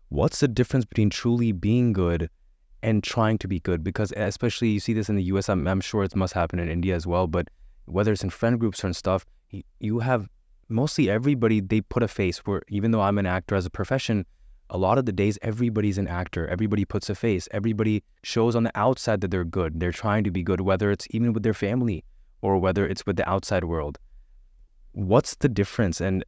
what's the difference between truly being good and trying to be good? Because especially you see this in the US, I'm sure it must happen in India as well, but whether it's in friend groups and stuff, you have mostly everybody, they put a face where, even though I'm an actor as a profession, a lot of the days everybody's an actor. Everybody puts a face. Everybody shows on the outside that they're good. They're trying to be good, whether it's even with their family or whether it's with the outside world. What's the difference? And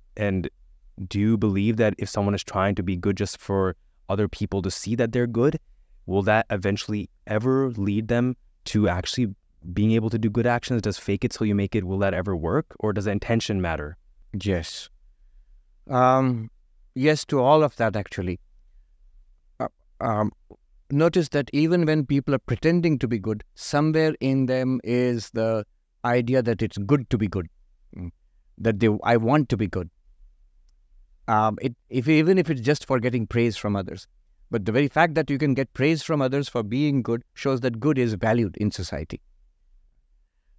do you believe that if someone is trying to be good just for other people to see that they're good, will that eventually ever lead them to actually being able to do good actions? Does fake it till you make it, will that ever work? Or does the intention matter? Yes. Yes to all of that, actually. Notice that even when people are pretending to be good, somewhere in them is the idea that it's good to be good, that I want to be good. Even if it's just for getting praise from others. But the very fact that you can get praise from others for being good shows that good is valued in society.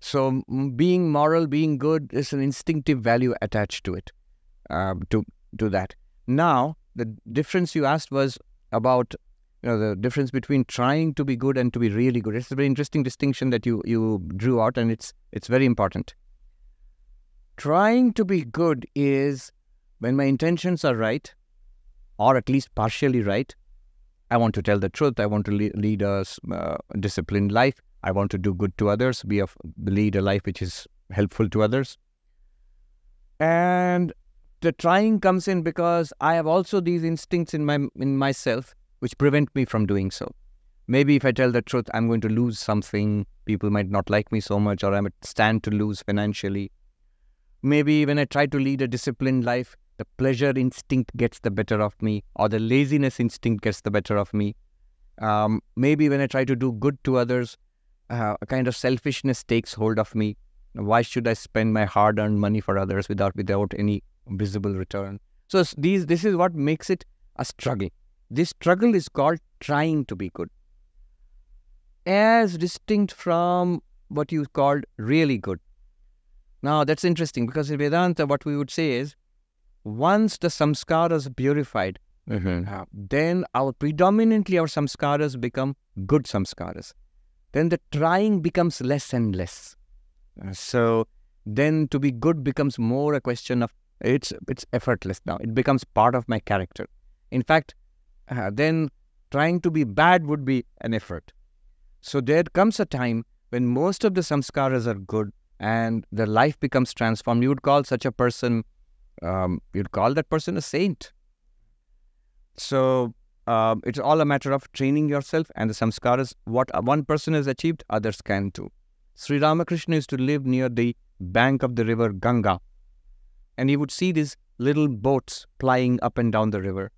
So being moral, being good, is an instinctive value attached to it, to that. Now, the difference you asked was about the difference between trying to be good and to be really good. It's a very interesting distinction that you drew out, and it's very important. Trying to be good is when my intentions are right, or at least partially right. I want to tell the truth. I want to lead a disciplined life. I want to do good to others, lead a life which is helpful to others. And the trying comes in because I have also these instincts in myself which prevent me from doing so. Maybe if I tell the truth, I'm going to lose something. People might not like me so much, or I might stand to lose financially. Maybe when I try to lead a disciplined life, the pleasure instinct gets the better of me, or the laziness instinct gets the better of me. Maybe when I try to do good to others, a kind of selfishness takes hold of me. Why should I spend my hard-earned money for others without any visible return? So this is what makes it a struggle. This struggle is called trying to be good, as distinct from what you called really good. Now that's interesting, because in Vedanta what we would say is, once the samskaras are purified, then predominantly our samskaras become good samskaras. Then the trying becomes less and less. So then to be good becomes more a question of, it's effortless now. It becomes part of my character. In fact, then trying to be bad would be an effort. So there comes a time when most of the samskaras are good and the life becomes transformed. You would call such a person, you'd call that person a saint. So it's all a matter of training yourself, and the samskaras, what one person has achieved, others can too. Sri Ramakrishna used to live near the bank of the river Ganga, and he would see these little boats plying up and down the river.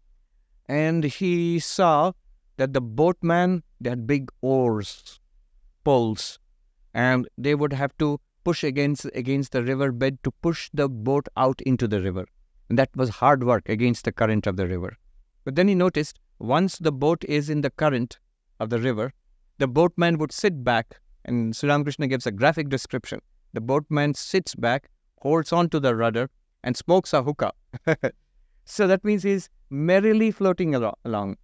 And he saw that the boatman, they had big oars, poles, and they would have to push against the riverbed to push the boat out into the river. And that was hard work against the current of the river. But then he noticed, once the boat is in the current of the river, the boatman would sit back, and Sri Ramakrishna gives a graphic description. The boatman sits back, holds on to the rudder, and smokes a hookah. So that means he's merrily floating along.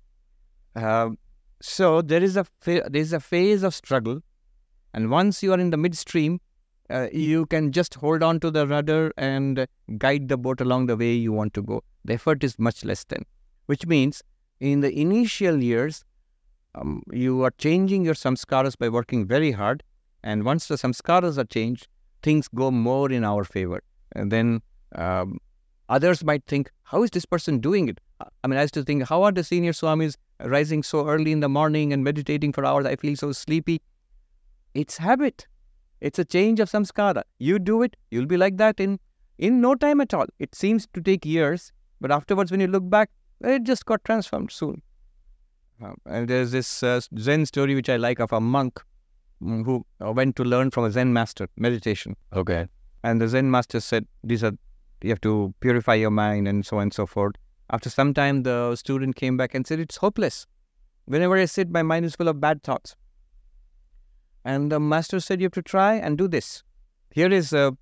So there is a phase of struggle, and once you are in the midstream, you can just hold on to the rudder and guide the boat along the way you want to go. The effort is much less then, which means in the initial years, you are changing your samskaras by working very hard, and once the samskaras are changed, things go more in our favor. And then others might think, how is this person doing it? I mean, I used to think, how are the senior swamis rising so early in the morning and meditating for hours? I feel so sleepy. It's habit. It's a change of samskara. You do it, you'll be like that in no time at all. It seems to take years, but afterwards when you look back, it just got transformed soon. And there's this Zen story which I like of a monk who went to learn from a Zen master, meditation. Okay. And the Zen master said, you have to purify your mind and so on and so forth. After some time, the student came back and said, it's hopeless. Whenever I sit, my mind is full of bad thoughts. And the master said, you have to try and do this. Here is 2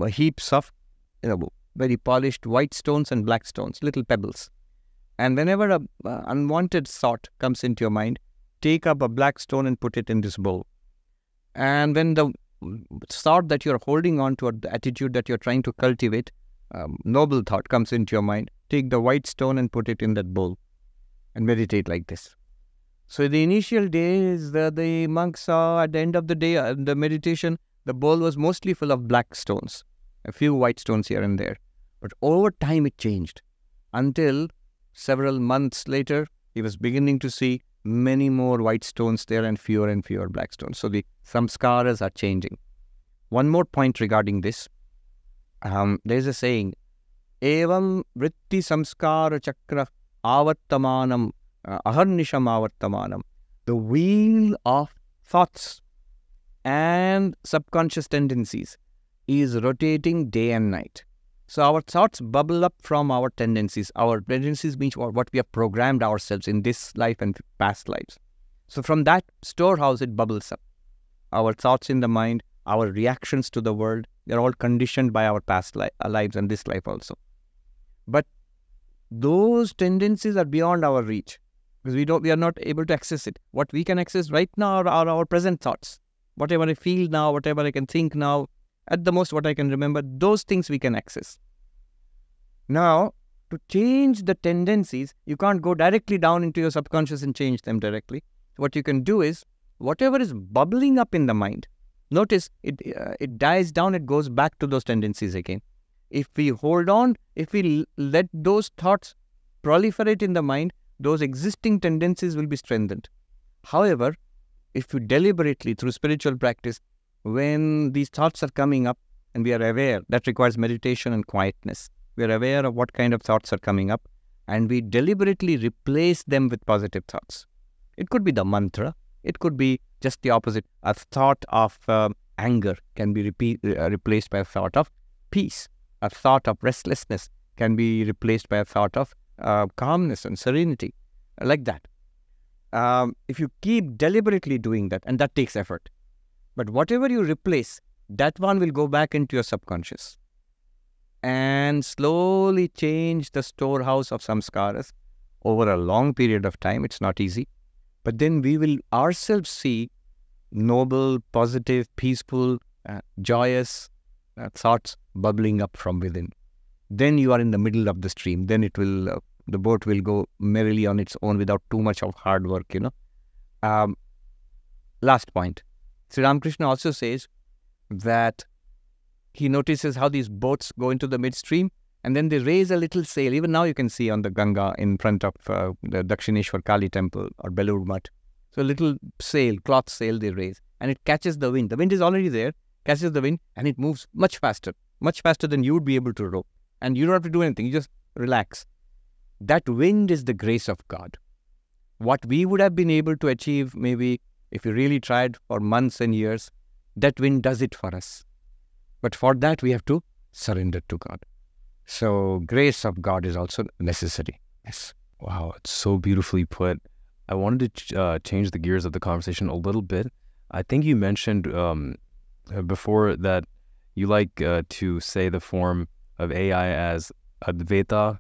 heaps of very polished white stones and black stones, little pebbles. And whenever a unwanted thought comes into your mind, take up a black stone and put it in this bowl. And when the thought that you're holding on to, or the attitude that you're trying to cultivate, noble thought comes into your mind, take the white stone and put it in that bowl and meditate like this. So the initial days, the monks saw at the end of the day, the meditation, the bowl was mostly full of black stones, a few white stones here and there. But over time it changed until several months later, he was beginning to see many more white stones there and fewer black stones. So the samskaras are changing. One more point regarding this. There's a saying, Evam vritti samskara chakra avartamanam aharnisham avartamanam. The wheel of thoughts and subconscious tendencies is rotating day and night. So our thoughts bubble up from our tendencies. Our tendencies means what we have programmed ourselves in this life and past lives. So from that storehouse, it bubbles up. Our thoughts in the mind, our reactions to the world, they're all conditioned by our past lives and this life also. But those tendencies are beyond our reach because we are not able to access it. What we can access right now are our present thoughts. Whatever I feel now, whatever I can think now, at the most what I can remember, those things we can access. Now, to change the tendencies, you can't go directly down into your subconscious and change them directly. What you can do is, whatever is bubbling up in the mind, notice it dies down, it goes back to those tendencies again. If we hold on, if we let those thoughts proliferate in the mind, those existing tendencies will be strengthened. However, if you deliberately, through spiritual practice, when these thoughts are coming up and we are aware, that requires meditation and quietness. We are aware of what kind of thoughts are coming up and we deliberately replace them with positive thoughts. It could be the mantra. It could be just the opposite. A thought of anger can be replaced by a thought of peace. A thought of restlessness can be replaced by a thought of calmness and serenity, like that. If you keep deliberately doing that, and that takes effort, but whatever you replace, that one will go back into your subconscious and slowly change the storehouse of samskaras over a long period of time. It's not easy. But then we will ourselves see noble, positive, peaceful, joyous thoughts bubbling up from within. Then you are in the middle of the stream. Then it will, the boat will go merrily on its own without too much of hard work, Last point. Sri Ramakrishna also says that he notices how these boats go into the midstream and then they raise a little sail. Even now you can see on the Ganga in front of the Dakshineshwar Kali temple or Belur Mutt. So a little sail, cloth sail they raise and it catches the wind. The wind is already there, catches the wind and it moves much faster than you would be able to row. And you don't have to do anything, you just relax. That wind is the grace of God. What we would have been able to achieve maybe if we really tried for months and years, that wind does it for us. But for that we have to surrender to God. So grace of God is also necessary. Yes. Wow, it's so beautifully put. I wanted to change the gears of the conversation a little bit. I think you mentioned before that you like to say the form of AI as Advaita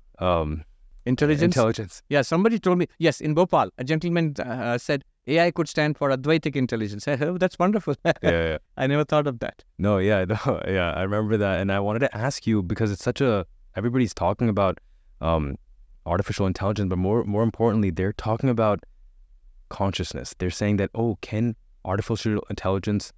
intelligence. Yeah, somebody told me, yes, in Bhopal, a gentleman said AI could stand for Advaitic intelligence. Oh, that's wonderful. Yeah. I never thought of that. No, I remember that. And I wanted to ask you, because it's everybody's talking about artificial intelligence, but more importantly, they're talking about consciousness. They're saying that, can artificial intelligence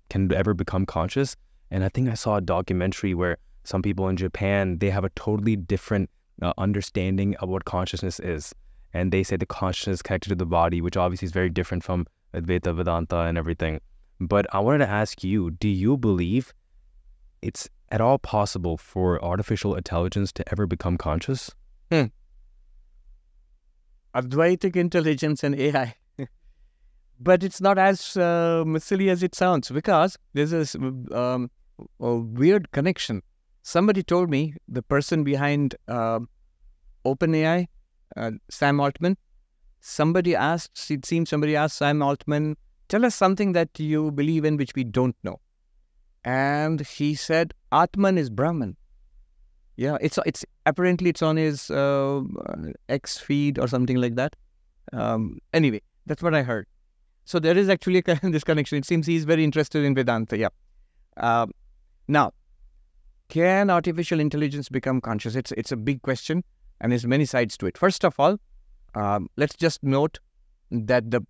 can ever become conscious? And I think I saw a documentary where some people in Japan, they have a totally different understanding of what consciousness is. And they say the consciousness is connected to the body, which obviously is very different from Advaita, Vedanta, and everything. But I wanted to ask you, do you believe it's at all possible for artificial intelligence to ever become conscious? Advaitic intelligence and AI. But it's not as silly as it sounds, because there's this a weird connection. Somebody told me the person behind OpenAI, Sam Altman, somebody asked Sam Altman, tell us something that you believe in which we don't know. And he said, Atman is Brahman. Yeah, it's apparently it's on his X feed or something like that. Anyway, that's what I heard. So there is actually this connection. It seems he's very interested in Vedanta. Yeah. Now, can artificial intelligence become conscious? It's a big question, and there's many sides to it. First of all, let's just note that the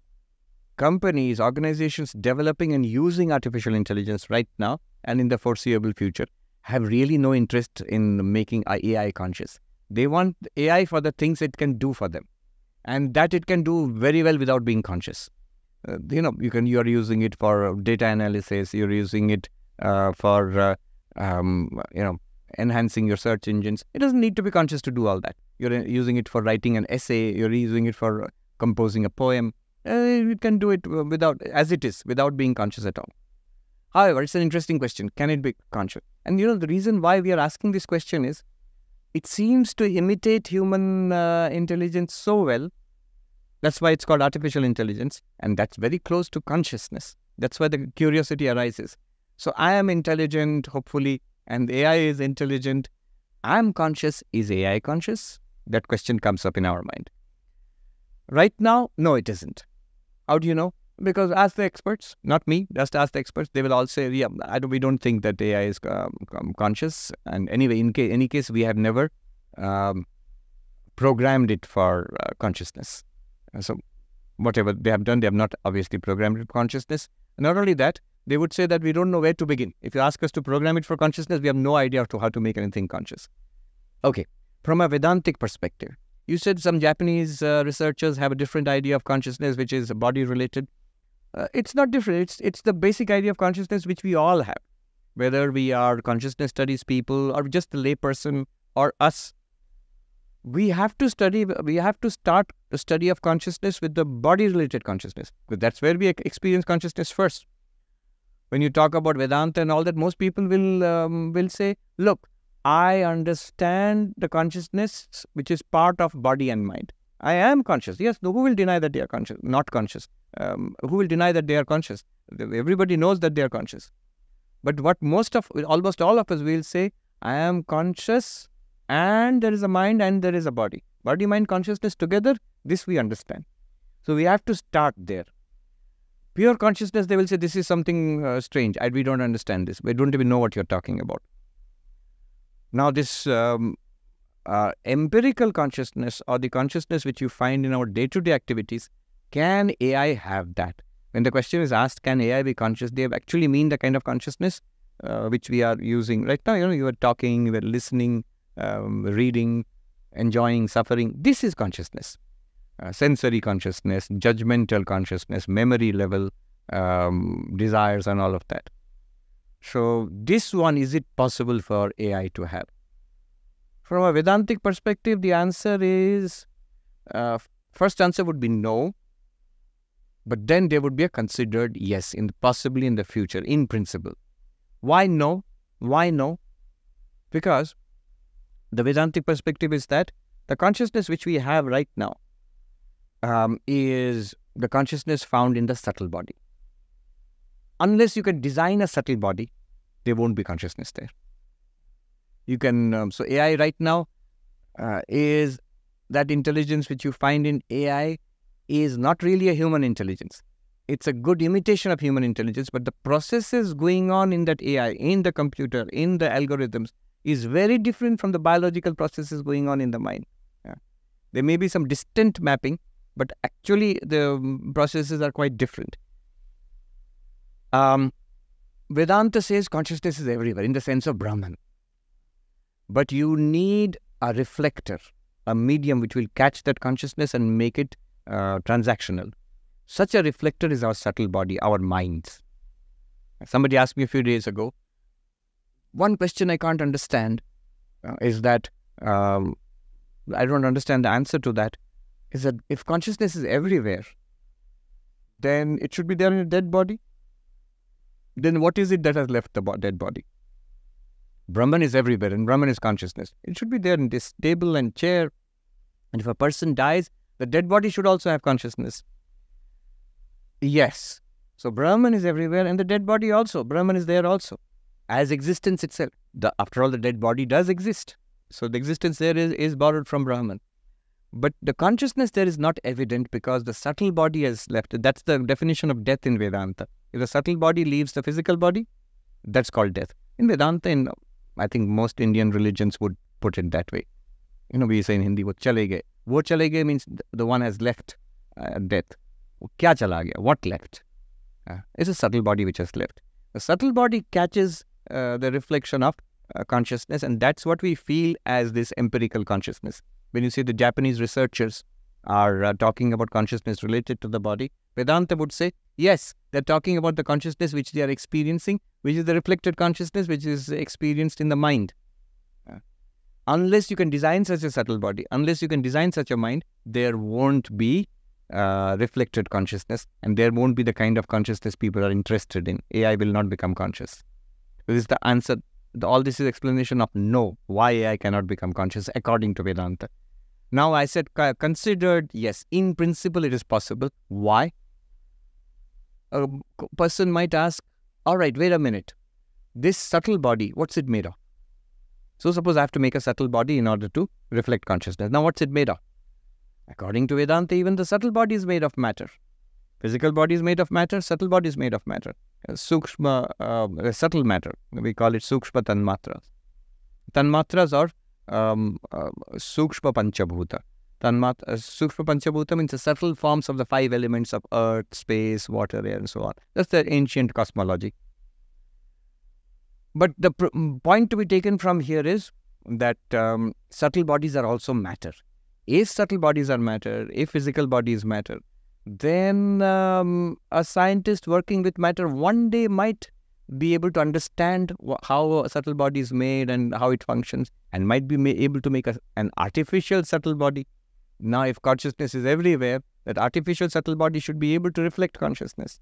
companies, organizations developing and using artificial intelligence right now and in the foreseeable future have really no interest in making AI conscious. They want AI for the things it can do for them, and that it can do very well without being conscious. You are using it for data analysis. You're using it for enhancing your search engines. It doesn't need to be conscious to do all that. You're using it for writing an essay. You're using it for composing a poem. You can do it as it is, without being conscious at all. However, it's an interesting question. Can it be conscious? And the reason why we are asking this question is, it seems to imitate human intelligence so well. That's why it's called artificial intelligence, and that's very close to consciousness. That's why the curiosity arises. So I am intelligent, hopefully, and AI is intelligent. I'm conscious. Is AI conscious? That question comes up in our mind. Right now, no, it isn't. How do you know? Because ask the experts, not me, just ask the experts. They will all say, yeah, we don't think that AI is conscious. And anyway, in any case, we have never programmed it for consciousness. So whatever they have done, they have not obviously programmed it for consciousness. And not only that, they would say that we don't know where to begin. If you ask us to program it for consciousness, we have no idea how to make anything conscious. Okay, from a Vedantic perspective, you said some Japanese researchers have a different idea of consciousness, which is body-related. It's not different. It's the basic idea of consciousness which we all have, whether we are consciousness studies people or just a layperson or us. We have to start the study of consciousness with the body-related consciousness, because that's where we experience consciousness first. When you talk about Vedanta and all that, most people will say, look, I understand the consciousness which is part of body and mind. I am conscious. Yes, who will deny that they are conscious? Not conscious. Who will deny that they are conscious? Everybody knows that they are conscious. But what almost all of us will say, I am conscious, and there is a mind and there is a body. Body, mind, consciousness together, this we understand. So we have to start there. Pure consciousness, they will say, this is something strange. We don't understand this. We don't even know what you're talking about. Now this empirical consciousness, or the consciousness which you find in our day-to-day activities, can AI have that? When the question is asked, can AI be conscious, they actually mean the kind of consciousness which we are using right now. You are talking, you are listening, reading, enjoying, suffering. This is consciousness. Sensory consciousness, judgmental consciousness, memory level, desires and all of that. So this one, is it possible for AI to have? From a Vedantic perspective, the answer is, first answer would be no, but then there would be a considered yes, possibly in the future, in principle. Why no? Why no? Because the Vedantic perspective is that the consciousness which we have right now is the consciousness found in the subtle body. Unless you can design a subtle body, there won't be consciousness there. You can, so AI right now is that intelligence which you find in AI is not really a human intelligence. It's a good imitation of human intelligence, but the processes going on in that AI, in the computer, in the algorithms, is very different from the biological processes going on in the mind. Yeah. There may be some distant mapping, but actually the processes are quite different. Vedanta says consciousness is everywhere in the sense of Brahman. But you need a reflector, a medium which will catch that consciousness and make it transactional. Such a reflector is our subtle body, our minds. Somebody asked me a few days ago, one question I can't understand is that, I don't understand the answer to that, is that if consciousness is everywhere, then it should be there in a dead body. Then what is it that has left the dead body? Brahman is everywhere, and Brahman is consciousness. It should be there in this table and chair. And if a person dies, the dead body should also have consciousness. Yes. So Brahman is everywhere, and the dead body also. Brahman is there also, as existence itself. After all, the dead body does exist. So the existence there is borrowed from Brahman. But the consciousness there is not evident because the subtle body has left. That's the definition of death in Vedanta. If the subtle body leaves the physical body, that's called death. In Vedanta, I think most Indian religions would put it that way. We say in Hindi, wo chale gaye. Wo chale gaye means the one has left death. Kya chala gaya? What left? It's a subtle body which has left. The subtle body catches the reflection of consciousness, and that's what we feel as this empirical consciousness. When you see the Japanese researchers are talking about consciousness related to the body, Vedanta would say, yes, they're talking about the consciousness which they are experiencing, which is the reflected consciousness which is experienced in the mind. Unless you can design such a subtle body, unless you can design such a mind, there won't be reflected consciousness, and there won't be the kind of consciousness people are interested in. AI will not become conscious. This is the answer. All this is explanation of no, why AI cannot become conscious according to Vedanta. Now I said considered, yes, in principle it is possible. Why? A person might ask, all right, wait a minute. This subtle body, what's it made of? So suppose I have to make a subtle body in order to reflect consciousness. Now what's it made of? According to Vedanta, even the subtle body is made of matter. Physical body is made of matter, subtle body is made of matter. Sukshma, subtle matter, we call it Sukshma Tanmatras. Tanmatras are Sukshma Panchabhuta. Sukshma Panchabhuta means the subtle forms of the 5 elements of earth, space, water, air, and so on. That's the ancient cosmology. But the point to be taken from here is that subtle bodies are also matter. If subtle bodies are matter, if physical body is matter, then a scientist working with matter one day might be able to understand how a subtle body is made and how it functions, and might be able to make an artificial subtle body. Now, if consciousness is everywhere, that artificial subtle body should be able to reflect consciousness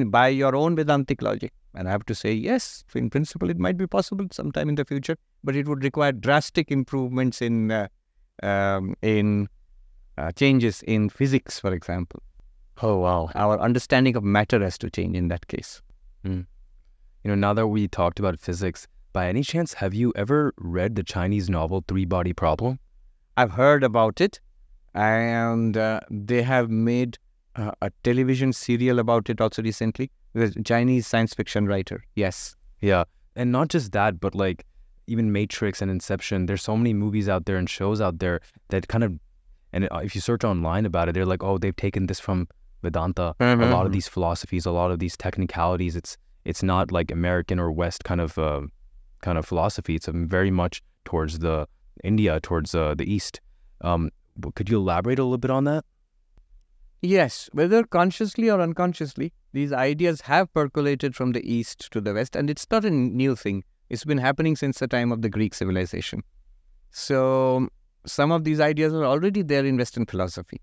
by your own Vedantic logic. And I have to say, yes, in principle, it might be possible sometime in the future, but it would require drastic improvements in changes in physics, for example. Oh, wow. Our understanding of matter has to change in that case. Now that we talked about physics, by any chance, have you ever read the Chinese novel Three-Body Problem? I've heard about it, and they have made a television serial about it also recently. The Chinese science fiction writer, yes. Yeah, and not just that, but like even Matrix and Inception, there's so many movies out there and shows out there that kind of, and if you search online about it, they're like, oh, they've taken this from Vedanta. A lot of these philosophies, a lot of these technicalities, it's not like American or West kind of philosophy. It's very much towards the India, towards the East. Could you elaborate a little bit on that? Yes, whether consciously or unconsciously, these ideas have percolated from the East to the West, and it's not a new thing. It's been happening since the time of the Greek civilization. So some of these ideas are already there in Western philosophy,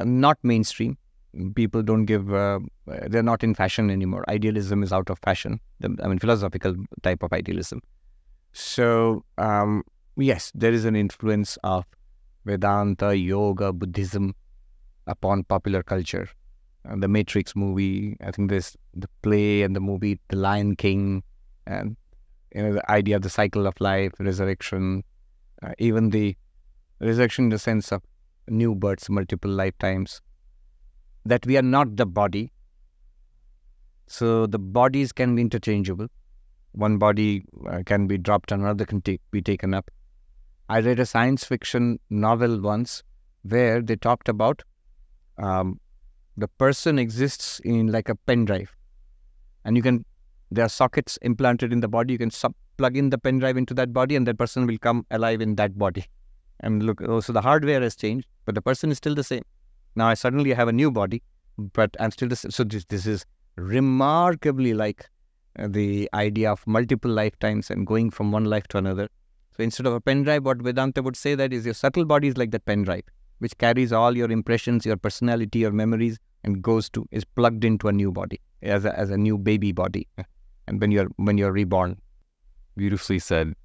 not mainstream. People don't give, they're not in fashion anymore. Idealism is out of fashion, philosophical type of idealism. So, yes, there is an influence of Vedanta, yoga, Buddhism upon popular culture. The Matrix movie, I think there's the play and the movie, The Lion King, and the idea of the cycle of life, resurrection, even the resurrection in the sense of new births, multiple lifetimes, that we are not the body. So the bodies can be interchangeable. One body can be dropped, another can be taken up. I read a science fiction novel once where they talked about the person exists in like a pen drive, and there are sockets implanted in the body. You can plug in the pen drive into that body, and that person will come alive in that body. And look, so the hardware has changed, but the person is still the same. Now I suddenly have a new body, but I'm still the same. So this is remarkably like the idea of multiple lifetimes and going from one life to another. So instead of a pen drive, what Vedanta would say that is your subtle body is like that pen drive, which carries all your impressions, your personality, your memories, and is plugged into a new body as a new baby body, and when you're reborn. Beautifully said.